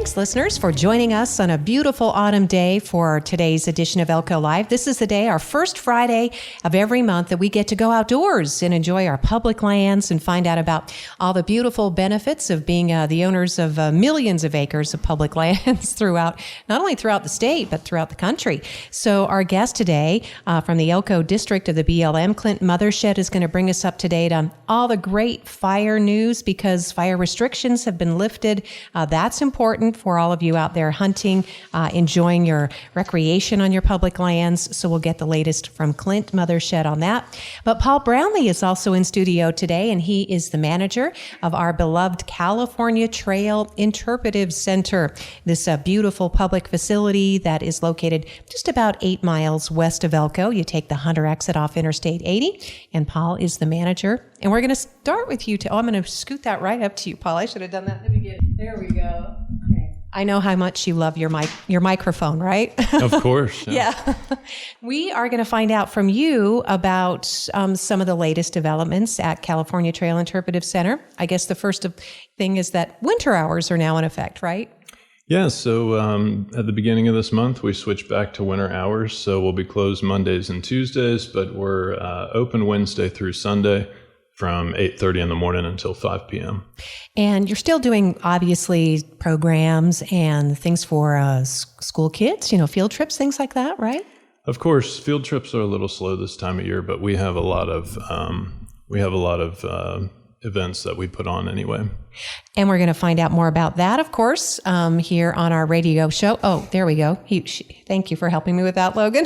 Thanks, listeners, for joining us on a beautiful autumn day for today's edition of Elko Live. This is the day, our first Friday of every month, that we get to go outdoors and enjoy our public lands and find out about all the beautiful benefits of being the owners of millions of acres of public lands throughout, not only throughout the state, but throughout the country. So our guest today from the Elko district of the BLM, Clint Mothershed, is going to bring us up to date on all the great fire news because fire restrictions have been lifted. That's important for all of you out there hunting, enjoying your recreation on your public lands. So we'll get the latest from Clint Mothershed on that. But Paul Brownlee is also in studio today, and he is the manager of our beloved California Trail Interpretive Center, this beautiful public facility that is located just about 8 miles west of Elko. You take the Hunter exit off Interstate 80, and Paul is the manager. And we're going to start with you. I'm going to scoot that right up to you, Paul. I should have done that in the beginning. There we go. I know how much you love your microphone, right? Of course. Yeah. We are going to find out from you about some of the latest developments at California Trail Interpretive Center. I guess the first thing is that winter hours are now in effect, right? Yeah, so at the beginning of this month, we switched back to winter hours. So we'll be closed Mondays and Tuesdays, but we're open Wednesday through Sunday from 8:30 in the morning until 5 p.m. And you're still doing, obviously, programs and things for school kids, field trips, things like that, right? Of course, field trips are a little slow this time of year, but we have a lot of events that we put on anyway. And we're going to find out more about that, of course, here on our radio show. Oh, there we go. Thank you for helping me with that, Logan.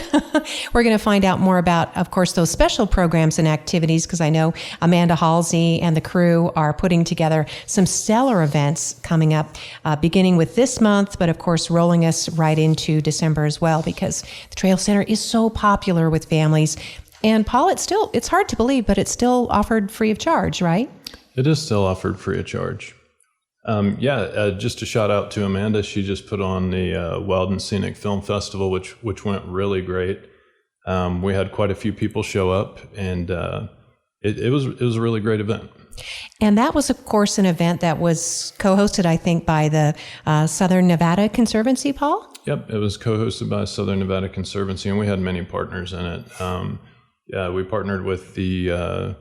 We're going to find out more about, of course, those special programs and activities, because I know Amanda Halsey and the crew are putting together some stellar events coming up, beginning with this month, but of course, rolling us right into December as well, because the Trail Center is so popular with families. And Paul, it's hard to believe, but it's still offered free of charge, right? It is still offered free of charge. Just a shout out to Amanda. She just put on the Wild and Scenic Film Festival, which went really great. We had quite a few people show up, and it was a really great event. And that was, of course, an event that was co-hosted, I think, by the Southern Nevada Conservancy, Paul? Yep, it was co-hosted by Southern Nevada Conservancy, and we had many partners in it. We partnered with the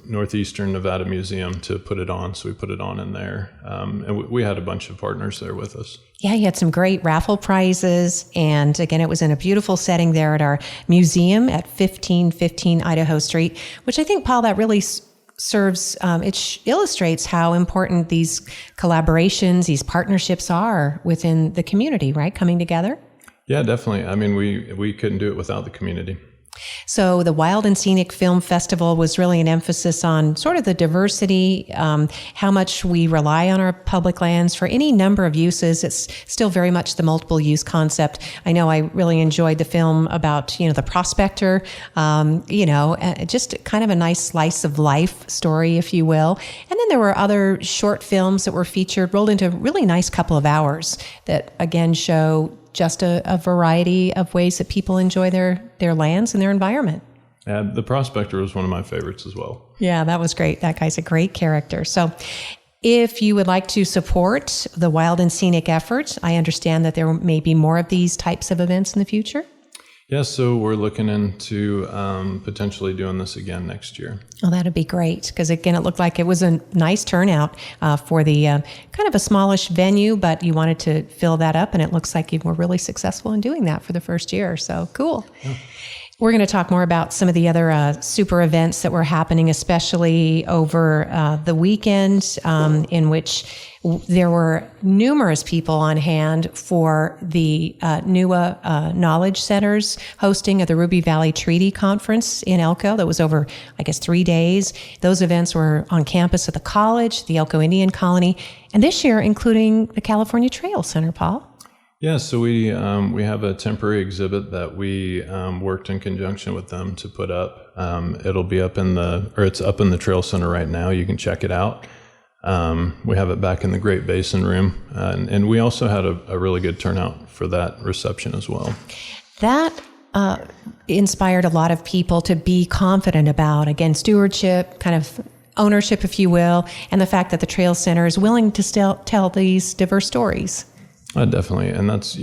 Northeastern Nevada Museum to put it on, so we put it on in there. And we had a bunch of partners there with us. Yeah, you had some great raffle prizes, and again, it was in a beautiful setting there at our museum at 1515 Idaho Street, which I think, Paul, that really serves, it illustrates how important these collaborations, these partnerships are within the community, right? Coming together? Yeah, definitely. I mean, we couldn't do it without the community. So the Wild and Scenic Film Festival was really an emphasis on sort of the diversity, how much we rely on our public lands for any number of uses. It's still very much the multiple use concept. I know I really enjoyed the film about, the prospector, just kind of a nice slice of life story, if you will. And then there were other short films that were featured, rolled into a really nice couple of hours that, again, show just a variety of ways that people enjoy their lands and their environment. Yeah, the prospector was one of my favorites as well. Yeah, that was great. That guy's a great character. So if you would like to support the Wild and Scenic effort, I understand that there may be more of these types of events in the future. Yeah, so we're looking into potentially doing this again next year. Oh, that'd be great. Because again, it looked like it was a nice turnout for the kind of a smallish venue, but you wanted to fill that up, and it looks like you were really successful in doing that for the first year. So cool. Yeah. We're going to talk more about some of the other super events that were happening, especially over the weekend, in which there were numerous people on hand for the NUA Knowledge Center's hosting of the Ruby Valley Treaty Conference in Elko. That was over, 3 days. Those events were on campus at the college, the Elko Indian Colony, and this year including the California Trail Center, Paul. Yeah, so we have a temporary exhibit that we worked in conjunction with them to put up. It'll be it's up in the Trail Center right now. You can check it out. We have it back in the Great Basin Room, and we also had a really good turnout for that reception as well. That inspired a lot of people to be confident about, again, stewardship, kind of ownership, if you will, and the fact that the Trail Center is willing to still tell these diverse stories. Definitely. And that's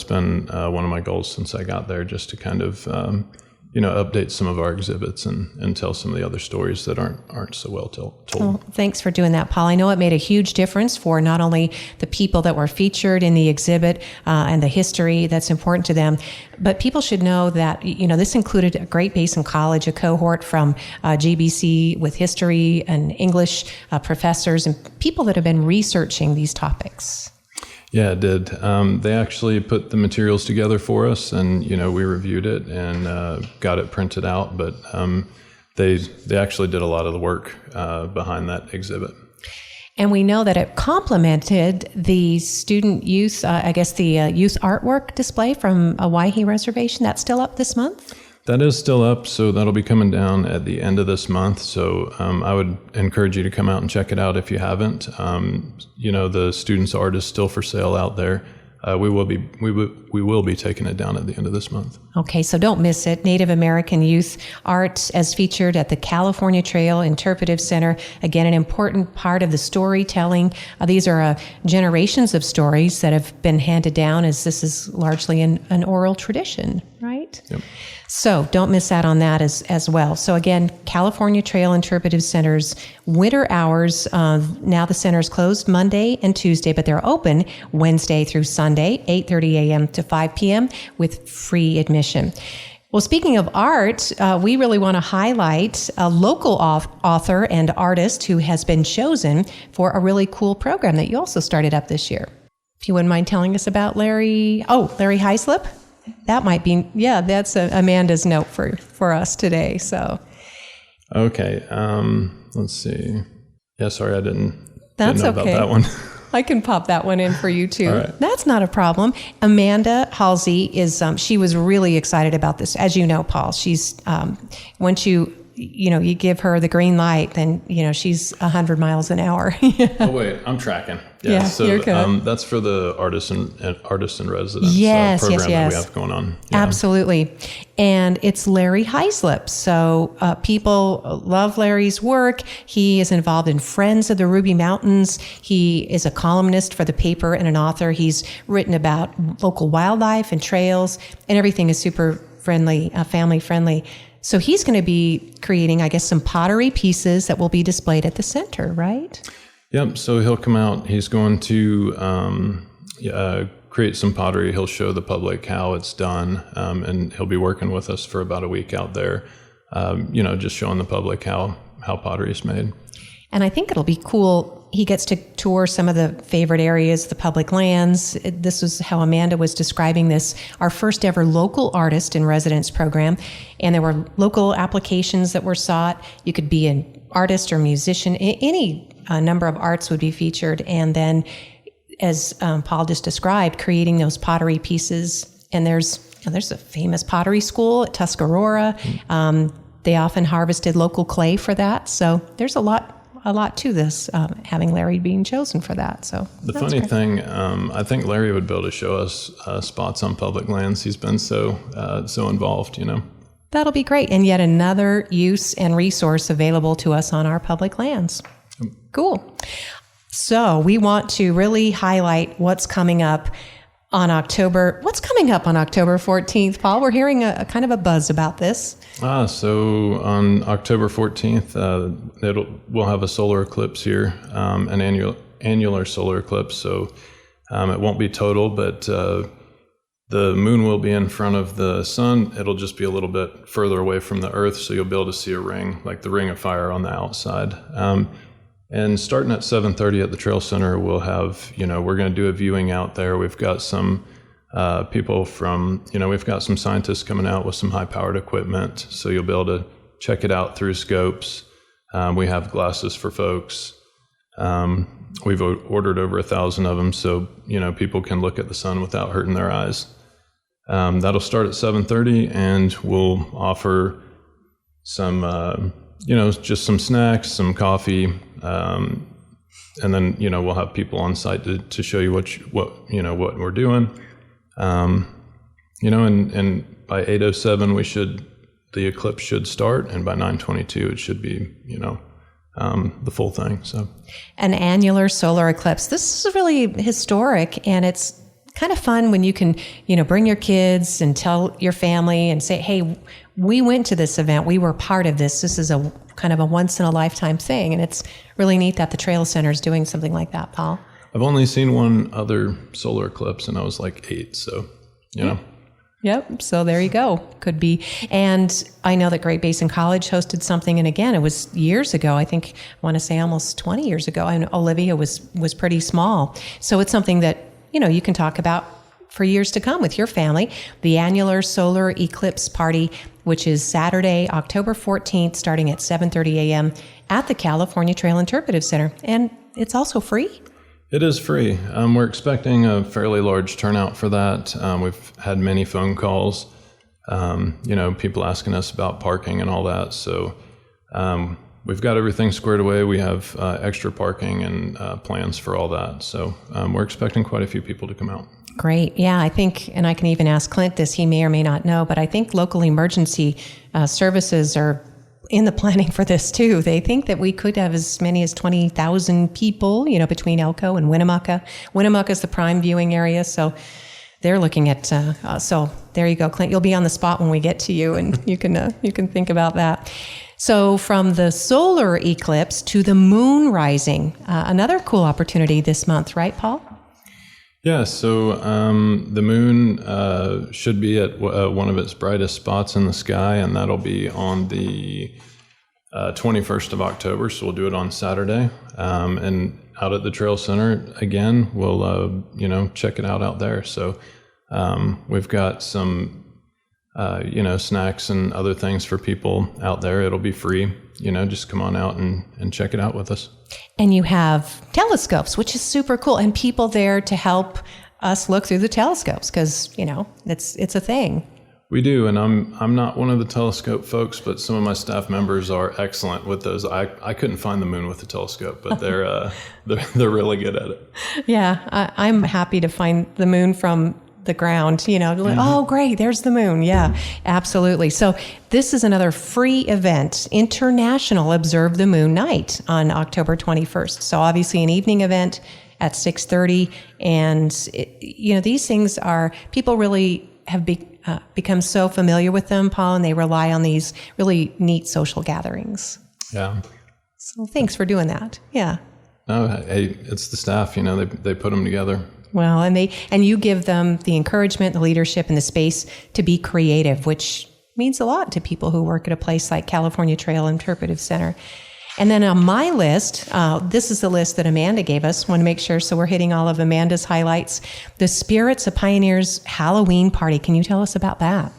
been one of my goals since I got there, just to kind of, update some of our exhibits and tell some of the other stories that aren't so well told. Well, thanks for doing that, Paul. I know it made a huge difference for not only the people that were featured in the exhibit and the history that's important to them, but people should know that, this included a Great Basin College, a cohort from GBC with history and English professors and people that have been researching these topics. Yeah, it did. They actually put the materials together for us, and we reviewed it and got it printed out. But they actually did a lot of the work behind that exhibit. And we know that it complemented the student youth, the youth artwork display from a Waihi Reservation. That's still up this month? That is still up, so that'll be coming down at the end of this month. So I would encourage you to come out and check it out if you haven't. The students' art is still for sale out there. We will be taking it down at the end of this month. Okay, so don't miss it. Native American youth art as featured at the California Trail Interpretive Center. Again, an important part of the storytelling. These are generations of stories that have been handed down, as this is largely an oral tradition, right? Yep. So don't miss out on that as well. So again, California Trail Interpretive Center's winter hours. Now the center is closed Monday and Tuesday, but they're open Wednesday through Sunday, 8:30 a.m. to 5 p.m. with free admission. Well, speaking of art, we really want to highlight a local author and artist who has been chosen for a really cool program that you also started up this year. If you wouldn't mind telling us about Larry Heislip? That might be, that's Amanda's note for us today. So, okay, let's see. Yeah, sorry, I didn't know okay. about that one. I can pop that one in for you too. All right. That's not a problem. Amanda Halsey is, she was really excited about this. As you know, Paul, she's, once you give her the green light, then, she's 100 miles an hour. Oh, wait, I'm tracking. Yeah, so you're good. That's for the artist in residence program that we have going on. Yeah. Absolutely. And it's Larry Heislip. So people love Larry's work. He is involved in Friends of the Ruby Mountains. He is a columnist for the paper and an author. He's written about local wildlife and trails, and everything is super friendly, family friendly. So he's going to be creating, I guess, some pottery pieces that will be displayed at the center, right? Yep. So he'll come out. He's going to create some pottery. He'll show the public how it's done, and he'll be working with us for about a week out there, just showing the public how pottery is made. And I think it'll be cool. He gets to tour some of the favorite areas, the public lands. This was how Amanda was describing this, our first ever local artist in residence program. And there were local applications that were sought. You could be an artist or musician. Any number of arts would be featured. And then, as Paul just described, creating those pottery pieces. And there's a famous pottery school at Tuscarora. They often harvested local clay for that. So there's a lot to this, having Larry being chosen for that. So the funny thing, I think Larry would be able to show us spots on public lands. He's been so involved, That'll be great. And yet another use and resource available to us on our public lands. Cool. So we want to really highlight what's coming up on October 14th, Paul? We're hearing a kind of a buzz about this. So on October 14th, we'll have a solar eclipse here, an annular solar eclipse. So it won't be total, but the moon will be in front of the sun. It'll just be a little bit further away from the Earth, so you'll be able to see a ring, like the ring of fire on the outside. And starting at 7:30 at the Trail Center, we'll have, we're going to do a viewing out there. We've got some people from, we've got some scientists coming out with some high-powered equipment, so you'll be able to check it out through scopes. We have glasses for folks. We've ordered over 1,000 of them, so, people can look at the sun without hurting their eyes. That'll start at 7:30, and we'll offer some, just some snacks, some coffee, and then, we'll have people on site to show you what we're doing. And by 8:07 the eclipse should start, and by 9:22 it should be, the full thing. So, an annular solar eclipse. This is really historic, and it's kind of fun when you can, bring your kids and tell your family and say, hey, we went to this event. We were part of this. This is a kind of a once in a lifetime thing. And it's really neat that the Trail Center is doing something like that, Paul. I've only seen one other solar eclipse, and I was like 8. So, Yep. So there you go. Could be. And I know that Great Basin College hosted something. And again, it was years ago. I think I want to say almost 20 years ago. And Olivia was pretty small. So it's something that, you can talk about for years to come with your family. The annular solar eclipse party, which is Saturday, October 14th, starting at 7:30 a.m. at the California Trail Interpretive Center. And it's also free. It is free. We're expecting a fairly large turnout for that. We've had many phone calls, people asking us about parking and all that. So we've got everything squared away. We have extra parking and plans for all that. So we're expecting quite a few people to come out. Great. Yeah, I think, and I can even ask Clint this, he may or may not know, but I think local emergency services are in the planning for this too. They think that we could have as many as 20,000 people, between Elko and Winnemucca. Winnemucca is the prime viewing area, so they're looking at. So there you go, Clint. You'll be on the spot when we get to you, and you can think about that. So from the solar eclipse to the moon rising, another cool opportunity this month, right, Paul? Yeah, so the moon should be at one of its brightest spots in the sky, and that'll be on the 21st of October, so we'll do it on Saturday. And out at the Trail Center, again, we'll, check it out there. So we've got some, snacks and other things for people out there. It'll be free. Just come on out and check it out with us. And you have telescopes, which is super cool, and people there to help us look through the telescopes because, it's a thing. We do, and I'm not one of the telescope folks, but some of my staff members are excellent with those. I couldn't find the moon with the telescope, but they're really good at it. Yeah, I'm happy to find the moon from the ground, oh, great, there's the moon. Yeah, absolutely. So this is another free event, International Observe the Moon Night on October 21st. So obviously an evening event at 6:30. And, these things are, people really have become so familiar with them, Paul, and they rely on these really neat social gatherings. Yeah. So thanks for doing that. Yeah. No, hey, it's the staff, they put them together. Well, and you give them the encouragement, the leadership, and the space to be creative, which means a lot to people who work at a place like California Trail Interpretive Center. And then on my list, this is the list that Amanda gave us. Want to make sure, so we're hitting all of Amanda's highlights. The Spirits of Pioneers Halloween Party. Can you tell us about that?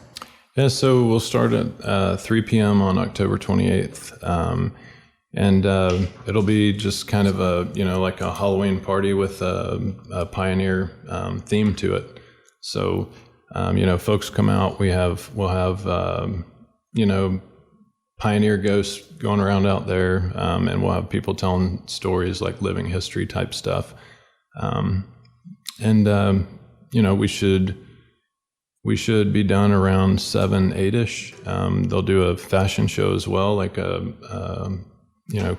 Yeah, so we'll start at 3 p.m. on October 28th. And it'll be just kind of like a Halloween party with a pioneer theme to it. So, folks come out. We'll have pioneer ghosts going around out there, and we'll have people telling stories like living history type stuff. We should be done around 7, 8-ish. They'll do a fashion show as well, like a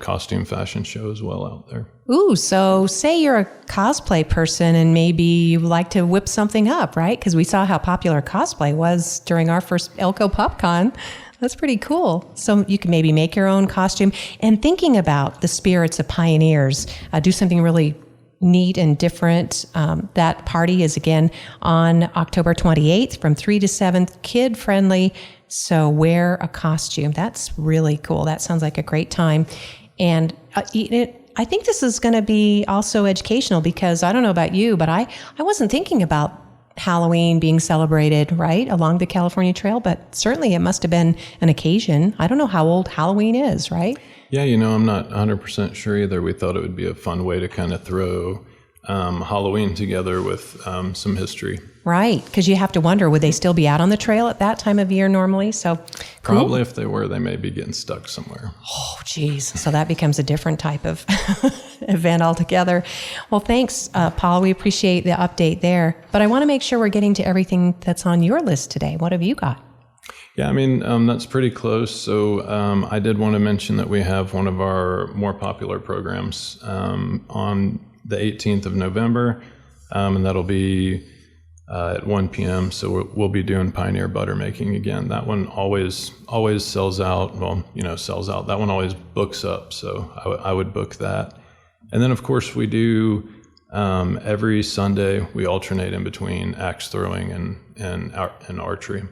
costume fashion show as well out there. Ooh, so say you're a cosplay person and maybe you like to whip something up, right? Because we saw how popular cosplay was during our first Elko PopCon. That's pretty cool. So you can maybe make your own costume. And thinking about the Spirits of Pioneers, do something really neat and different. That party is again on October 28th from 3 to 7, kid friendly. So wear a costume. That's really cool. That sounds like a great time. And I think this is going to be also educational because I don't know about you, but I wasn't thinking about Halloween being celebrated, right, along the California Trail, but certainly it must have been an occasion. I don't know how old Halloween is, right? Yeah, I'm not 100% sure either. We thought it would be a fun way to kind of throw Halloween together with some history. Right, because you have to wonder, would they still be out on the trail at that time of year normally? So cool. Probably if they were, they may be getting stuck somewhere. Oh, geez. So that becomes a different type of event altogether. Well, thanks, Paul. We appreciate the update there. But I want to make sure we're getting to everything that's on your list today. What have you got? Yeah, I mean, that's pretty close. So I did want to mention that we have one of our more popular programs on the 18th of November, and that'll be at 1 p.m. So we'll be doing Pioneer butter making again. That one always sells out. Well, sells out. That one always books up. So I would book that. And then, of course, we do every Sunday, we alternate in between axe throwing and archery.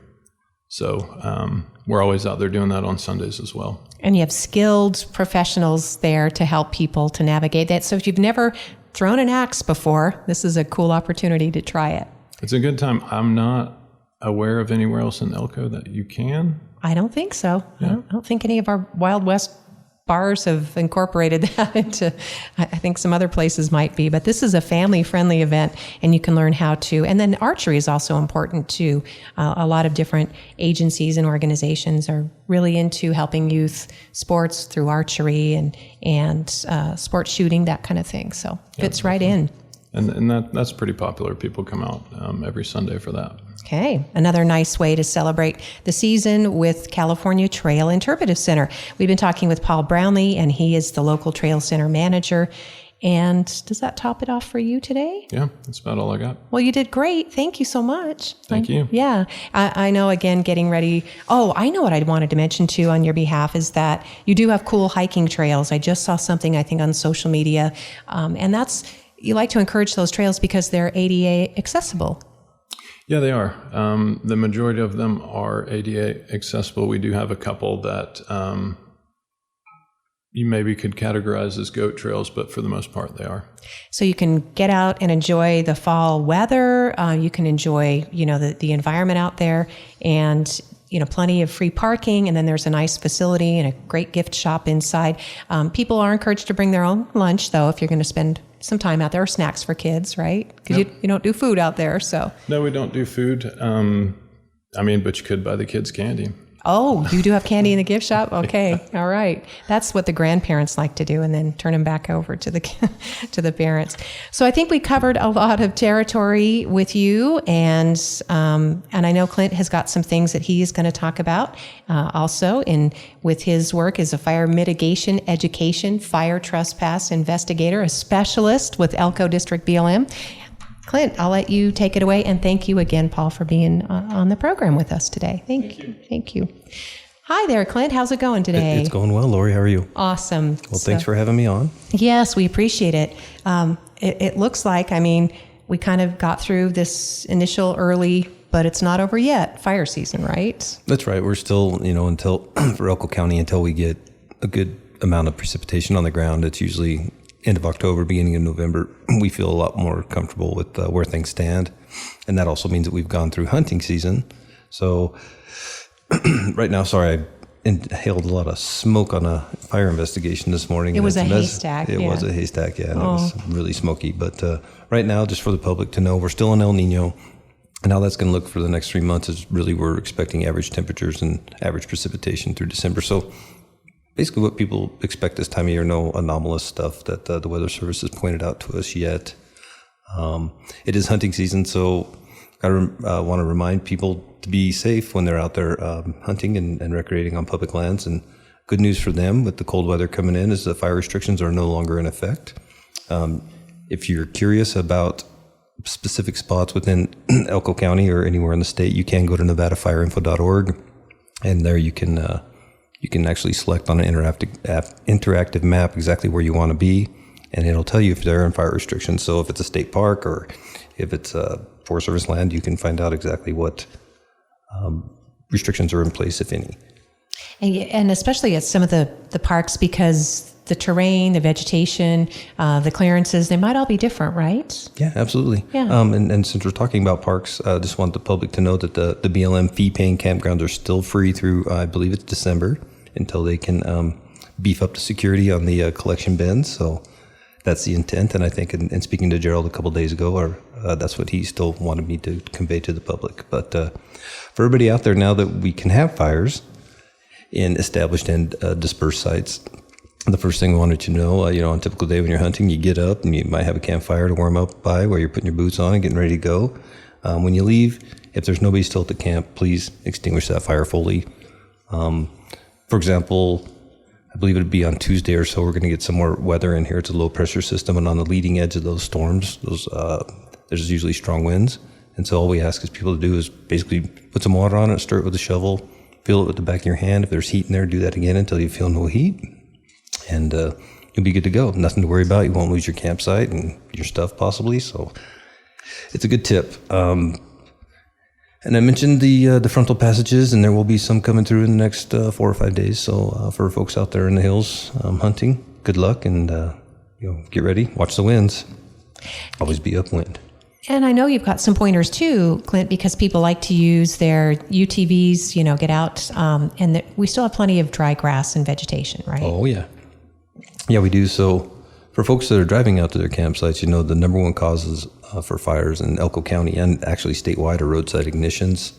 So we're always out there doing that on Sundays as well. And you have skilled professionals there to help people to navigate that. So if you've never thrown an axe before, this is a cool opportunity to try it. It's a good time. I'm not aware of anywhere else in Elko that you can. I don't think so. Yeah. I don't think any of our Wild West bars have incorporated that into, I think some other places might be, but this is a family-friendly event, and you can learn how to, and then archery is also important too. A lot of different agencies and organizations are really into helping youth sports through archery and sports shooting, that kind of thing. So fits right in. And that's pretty popular. People come out every Sunday for that. Okay, another nice way to celebrate the season with California Trail Interpretive Center. We've been talking with Paul Brownlee, and he is the local Trail Center manager. And does that top it off for you today? Yeah, that's about all I got. Well, you did great. Thank you so much. Thank you. Yeah, I know, again, getting ready. Oh, I know what I wanted to mention too on your behalf is that you do have cool hiking trails. I just saw something, I think, on social media. And you like to encourage those trails because they're ADA accessible. Yeah, they are. The majority of them are ADA accessible. We do have a couple that you maybe could categorize as goat trails, but for the most part, they are. So you can get out and enjoy the fall weather. You can enjoy, the environment out there, and plenty of free parking, and then there's a nice facility and a great gift shop inside. People are encouraged to bring their own lunch, though, if you're going to spend some time out there, or snacks for kids, right? Because you don't do food out there, so. No, we don't do food. But you could buy the kids candy. Oh, you do have candy in the gift shop? Okay, all right. That's what the grandparents like to do, and then turn them back over to the parents. So I think we covered a lot of territory with you, and I know Clint has got some things that he is going to talk about also with his work as a fire mitigation education, fire trespass investigator, a specialist with Elko District BLM. Clint, I'll let you take it away. And thank you again, Paul, for being on the program with us today. Thank you. Hi there, Clint. How's it going today? It's going well, Lori. How are you? Awesome. Well, thanks for having me on. Yes, we appreciate it. It looks like, we kind of got through this initial early, but it's not over yet, fire season, right? That's right. We're still, until for Elko County, until we get a good amount of precipitation on the ground. It's usually end of October, beginning of November, we feel a lot more comfortable with where things stand. And that also means that we've gone through hunting season. So right now, sorry, I inhaled a lot of smoke on a fire investigation this morning. It was a haystack. It was a haystack, yeah. And it was really smoky. But right now, just for the public to know, we're still in El Nino. And how that's going to look for the next 3 months is really we're expecting average temperatures and average precipitation through December. So basically what people expect this time of year, no anomalous stuff that the Weather Service has pointed out to us yet. It is hunting season, so I want to remind people to be safe when they're out there hunting and recreating on public lands. And good news for them with the cold weather coming in is the fire restrictions are no longer in effect. If you're curious about specific spots within Elko County or anywhere in the state, you can go to nevadafireinfo.org, and there you can actually select on an interactive map exactly where you want to be, and it'll tell you if there are fire restrictions. So if it's a state park or if it's a Forest Service land, you can find out exactly what restrictions are in place, if any. And especially at some of the parks, because the terrain, the vegetation, the clearances, they might all be different, right? Yeah, absolutely. Yeah. And since we're talking about parks, I just want the public to know that the BLM fee-paying campgrounds are still free through, I believe it's December, until they can beef up the security on the collection bins. So that's the intent. And I think in speaking to Gerald a couple of days ago, that's what he still wanted me to convey to the public. But for everybody out there, now that we can have fires in established and dispersed sites, the first thing I wanted you to know, on a typical day when you're hunting, you get up and you might have a campfire to warm up by while you're putting your boots on and getting ready to go. When you leave, If there's nobody still at the camp, please extinguish that fire fully. For example, I believe it'd be on Tuesday or so, we're going to get some more weather in here. It's a low pressure system, and on the leading edge of those storms, there's usually strong winds. And so all we ask is people to do is basically put some water on it, stir it with a shovel, feel it with the back of your hand. If there's heat in there, do that again until you feel no heat, and you'll be good to go. Nothing to worry about. You won't lose your campsite and your stuff possibly. So it's a good tip. And I mentioned the frontal passages, and there will be some coming through in the next 4 or 5 days. So for folks out there in the hills hunting, good luck, and get ready. Watch the winds. Always be upwind. And I know you've got some pointers too, Clint, because people like to use their UTVs, get out, and we still have plenty of dry grass and vegetation, right? Oh, yeah. Yeah, we do. So for folks that are driving out to their campsites, the number one causes for fires in Elko County and actually statewide are roadside ignitions.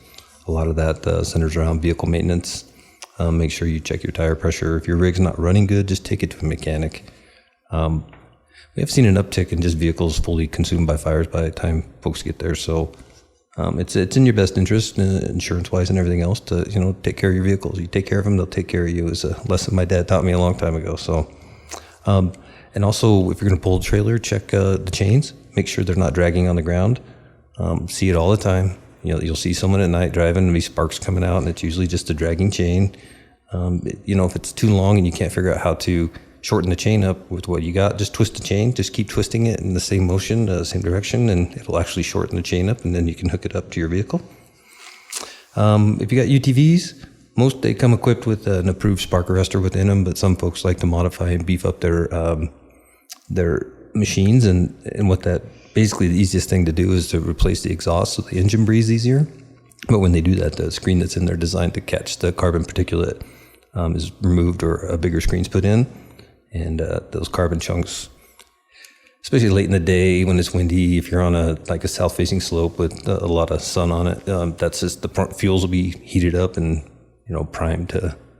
A lot of that centers around vehicle maintenance. Make sure you check your tire pressure. If your rig's not running good, just take it to a mechanic. We have seen an uptick in just vehicles fully consumed by fires by the time folks get there. So it's in your best interest, insurance-wise and everything else, to take care of your vehicles. You take care of them, they'll take care of you. Is a lesson my dad taught me a long time ago. So, and also, if you're going to pull a trailer, check the chains. Make sure they're not dragging on the ground. See it all the time. You'll see someone at night driving and be sparks coming out, and it's usually just a dragging chain. If it's too long and you can't figure out how to shorten the chain up with what you got, just twist the chain. Just keep twisting it in the same motion, same direction, and it'll actually shorten the chain up, and then you can hook it up to your vehicle. If you got UTVs, most they come equipped with an approved spark arrestor within them, but some folks like to modify and beef up their machines, and what that basically the easiest thing to do is to replace the exhaust so the engine breathes easier. But when they do that, the screen that's in there designed to catch the carbon particulate is removed, or a bigger screen's put in. And those carbon chunks, especially late in the day when it's windy, if you're on a south-facing slope with a lot of sun on it, that's just the front fuels will be heated up and primed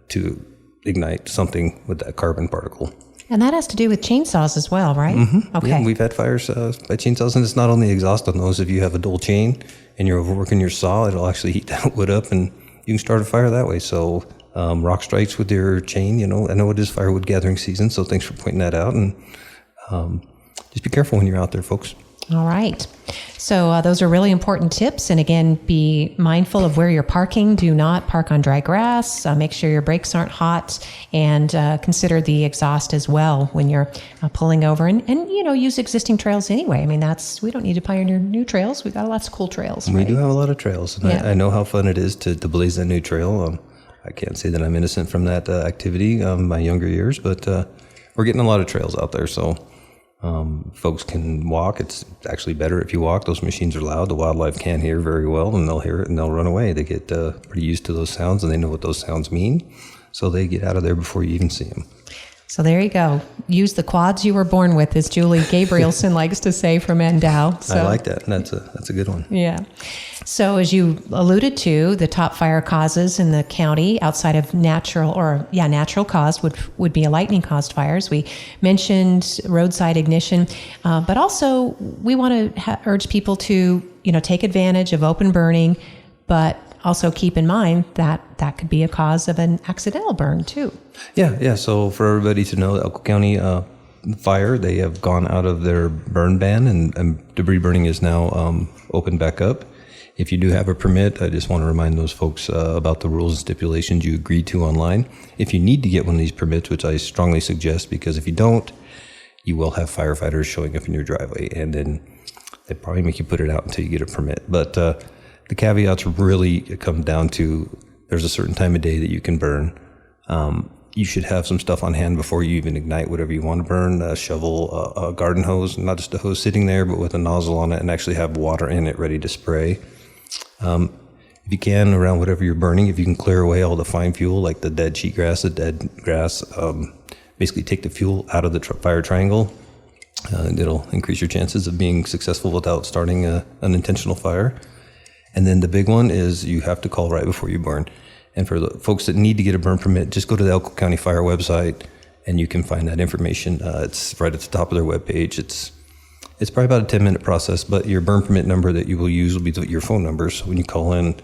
to ignite something with that carbon particle. And that has to do with chainsaws as well, right? Mm-hmm. Okay. Yeah, we've had fires by chainsaws, and it's not only exhaust on those. If you have a dull chain and you're overworking your saw, it'll actually heat that wood up, and you can start a fire that way. So rock strikes with your chain, I know it is firewood gathering season, so thanks for pointing that out. And just be careful when you're out there, folks. All right. So those are really important tips. And again, be mindful of where you're parking. Do not park on dry grass. Make sure your brakes aren't hot, and consider the exhaust as well when you're pulling over. And use existing trails anyway. I mean, we don't need to pioneer new trails. We've got lots of cool trails. We right? do have a lot of trails. And I know how fun it is to blaze that new trail. I can't say that I'm innocent from that activity my younger years, but we're getting a lot of trails out there. So folks can walk. It's actually better if you walk. Those machines are loud. The wildlife can't hear very well, and they'll hear it and they'll run away. They get pretty used to those sounds, and they know what those sounds mean. So they get out of there before you even see them. So there you go. Use the quads you were born with, as Julie Gabrielson likes to say from Endow. So, I like that. That's a good one. Yeah. So as you alluded to, the top fire causes in the county outside of natural cause would be a lightning caused fires. We mentioned roadside ignition, but also we want to urge people to, take advantage of open burning, but also keep in mind that that could be a cause of an accidental burn too. Yeah. So for everybody to know, the Elko County Fire, they have gone out of their burn ban, and debris burning is now opened back up. If you do have a permit, I just want to remind those folks about the rules and stipulations you agreed to online. If you need to get one of these permits, which I strongly suggest, because if you don't, you will have firefighters showing up in your driveway, and then they probably make you put it out until you get a permit. But the caveats really come down to there's a certain time of day that you can burn. You should have some stuff on hand before you even ignite whatever you want to burn, a shovel, a garden hose, not just a hose sitting there, but with a nozzle on it, and actually have water in it ready to spray. If you can, around whatever you're burning, if you can clear away all the fine fuel, like the dead cheatgrass, the dead grass, basically take the fuel out of the fire triangle. It'll increase your chances of being successful without starting an intentional fire. And then the big one is you have to call right before you burn. And for the folks that need to get a burn permit, just go to the Elko County Fire website, and you can find that information. It's right at the top of their webpage. It's probably about a 10-minute process, but your burn permit number that you will use will be your phone number. So when you call in,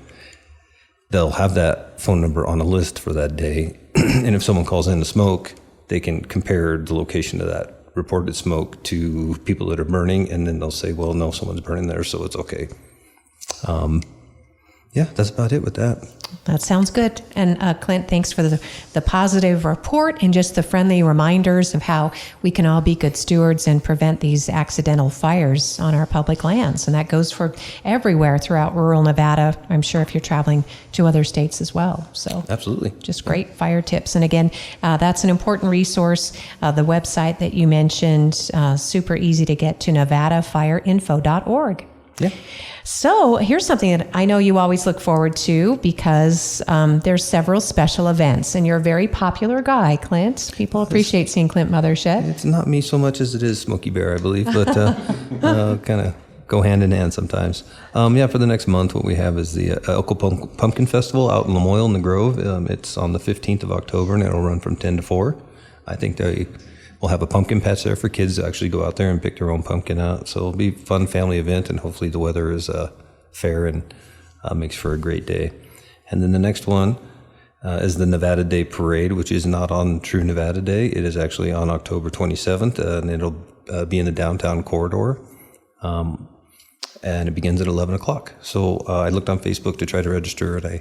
they'll have that phone number on a list for that day. And if someone calls in to smoke, they can compare the location of that reported smoke to people that are burning, and then they'll say, well, no, someone's burning there, so it's okay. Yeah, that's about it with that. That sounds good. And Clint, thanks for the positive report and just the friendly reminders of how we can all be good stewards and prevent these accidental fires on our public lands. And that goes for everywhere throughout rural Nevada. I'm sure if you're traveling to other states as well. So absolutely, just great fire tips. And again, that's an important resource. The website that you mentioned, super easy to get to, nevadafireinfo.org. Yeah. So here's something that I know you always look forward to because there's several special events, and you're a very popular guy, Clint. People appreciate seeing Clint Mothershed. It's not me so much as it is Smokey Bear, I believe, but kind of go hand in hand sometimes. Yeah, for the next month, what we have is the Elko Pumpkin Festival out in Lamoille in the Grove. It's on the 15th of October, and it'll run from 10 to 4. I think we'll have a pumpkin patch there for kids to actually go out there and pick their own pumpkin out. So it'll be a fun family event, and hopefully the weather is fair and makes for a great day. And then the next one is the Nevada Day Parade, which is not on True Nevada Day. It is actually on October 27th, and it'll be in the downtown corridor. And it begins at 11 o'clock. So I looked on Facebook to try to register, and I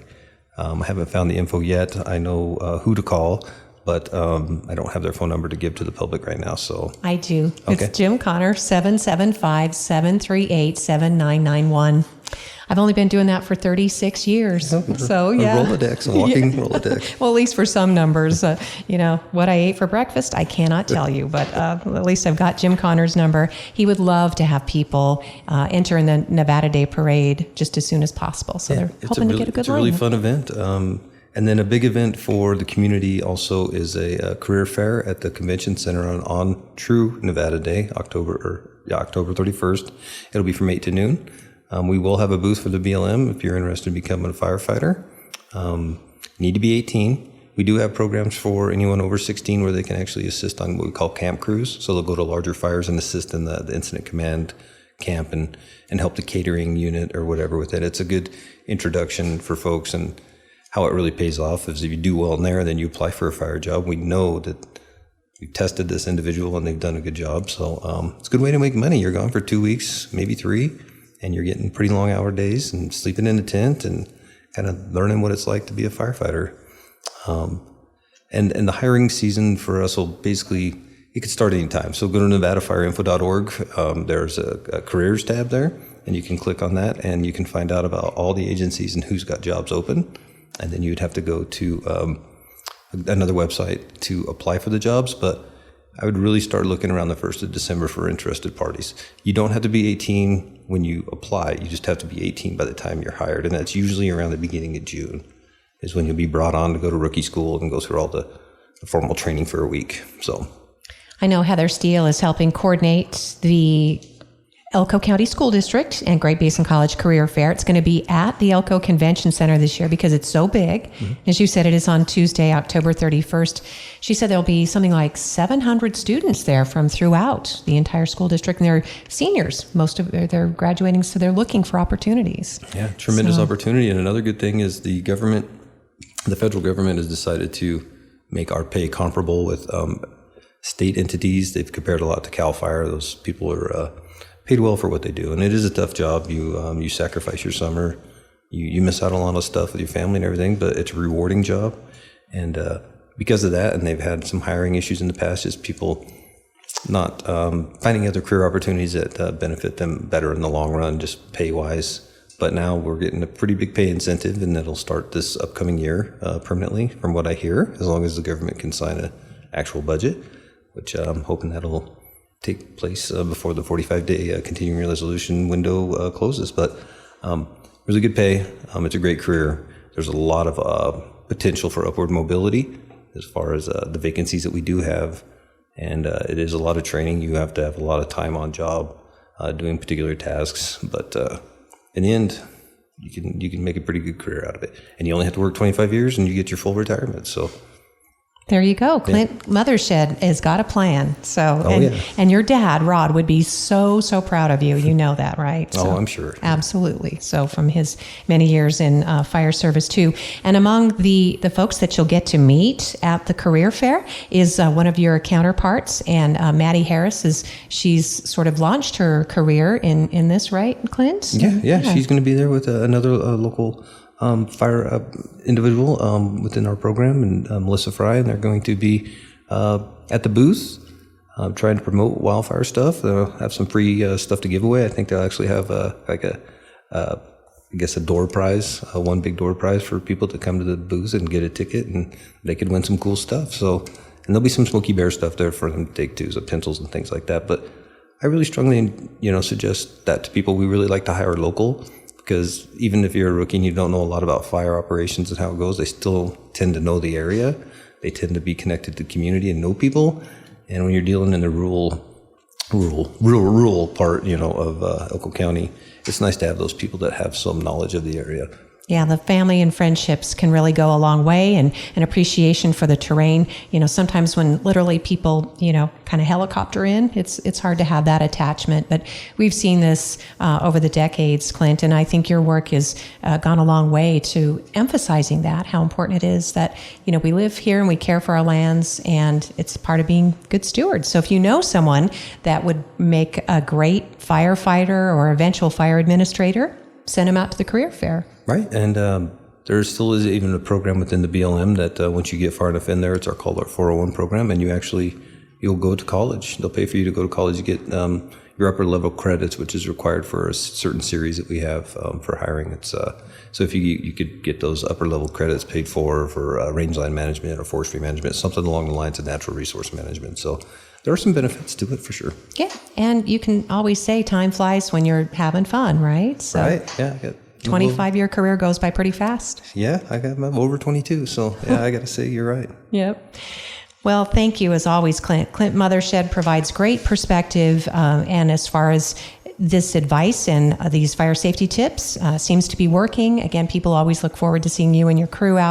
haven't found the info yet. I know who to call, but I don't have their phone number to give to the public right now. So I do. Okay. It's Jim Connor, 775-738-7991. I've only been doing that for 36 years. So, yeah. A Rolodex, a walking Rolodex. Well, at least for some numbers. What I ate for breakfast, I cannot tell you, but at least I've got Jim Connor's number. He would love to have people enter in the Nevada Day Parade just as soon as possible. So they're hoping to get a good line. It's a really fun event. And then a big event for the community also is a career fair at the convention center on True Nevada Day, October 31st. It'll be from 8 to noon. We will have a booth for the BLM if you're interested in becoming a firefighter. Need to be 18. We do have programs for anyone over 16 where they can actually assist on what we call camp crews. So they'll go to larger fires and assist in the incident command camp and help the catering unit or whatever with it. It's a good introduction for folks, and how it really pays off is if you do well in there, then you apply for a fire job. We know that we've tested this individual and they've done a good job. So it's a good way to make money. You're gone for 2 weeks, maybe 3, and you're getting pretty long hour days and sleeping in a tent and kind of learning what it's like to be a firefighter. And the hiring season for us will basically, it could start anytime. So go to nevadafireinfo.org. There's a careers tab there, and you can click on that and you can find out about all the agencies and who's got jobs open. And then you'd have to go to another website to apply for the jobs. But I would really start looking around the 1st of December for interested parties. You don't have to be 18 when you apply. You just have to be 18 by the time you're hired. And that's usually around the beginning of June is when you'll be brought on to go to rookie school and go through all the formal training for a week. So I know Heather Steele is helping coordinate the Elko County School District and Great Basin College Career Fair. It's going to be at the Elko Convention Center this year because it's so big. Mm-hmm. As you said, it is on Tuesday, October 31st. She said there'll be something like 700 students there from throughout the entire school district, and they're seniors. Most of they're graduating, so they're looking for opportunities. Yeah, tremendous opportunity. And another good thing is the federal government has decided to make our pay comparable with state entities. They've compared a lot to CAL FIRE. Those people are paid well for what they do, and it is a tough job. You sacrifice your summer, you miss out on a lot of stuff with your family and everything, but it's a rewarding job. And because of that, and they've had some hiring issues in the past, just people not finding other career opportunities that benefit them better in the long run, just pay wise. But now we're getting a pretty big pay incentive, and it'll start this upcoming year permanently, from what I hear, as long as the government can sign an actual budget, which I'm hoping that'll take place before the 45-day continuing resolution window closes. But really good pay. It's a great career. There's a lot of potential for upward mobility as far as the vacancies that we do have. And it is a lot of training. You have to have a lot of time on job doing particular tasks. But in the end, you can make a pretty good career out of it. And you only have to work 25 years and you get your full retirement. So There you go. Clint Mothershed has got a plan. So, yeah. And your dad, Rod, would be so proud of you. You know that, right? So, I'm sure. Absolutely. So from his many years in fire service too. And among the folks that you'll get to meet at the career fair is one of your counterparts. And Maddie Harris, she's sort of launched her career in this, right, Clint? Yeah. She's going to be there with another local fire individual within our program, and Melissa Fry, and they're going to be at the booth trying to promote wildfire stuff. They'll have some free stuff to give away. I think they'll actually have a door prize, one big door prize for people to come to the booth and get a ticket, and they could win some cool stuff. So, and there'll be some Smoky Bear stuff there for them to take too, so pencils and things like that. But I really strongly, suggest that to people. We really like to hire local, because even if you're a rookie and you don't know a lot about fire operations and how it goes, they still tend to know the area. They tend to be connected to the community and know people. And when you're dealing in the rural part, of Elko County, it's nice to have those people that have some knowledge of the area. Yeah, the family and friendships can really go a long way, and an appreciation for the terrain. Sometimes when literally people, kind of helicopter in, it's hard to have that attachment. But we've seen this over the decades, Clint, and I think your work has gone a long way to emphasizing that, how important it is that, we live here and we care for our lands, and it's part of being good stewards. So if you know someone that would make a great firefighter or eventual fire administrator, send them out to the career fair. Right, and there still is even a program within the BLM that once you get far enough in there, it's called our 401 program, and you'll go to college. They'll pay for you to go to college. You get your upper level credits, which is required for a certain series that we have for hiring. It's so if you could get those upper level credits paid for rangeland management or forestry management, something along the lines of natural resource management. So there are some benefits to it for sure. Yeah, and you can always say time flies when you're having fun, right? So right, yeah. 25-year career goes by pretty fast. Yeah, I'm over 22, so yeah, I got to say you're right. Yep. Well, thank you as always, Clint. Clint Mothershed provides great perspective, and as far as this advice and these fire safety tips seems to be working. Again, people always look forward to seeing you and your crew out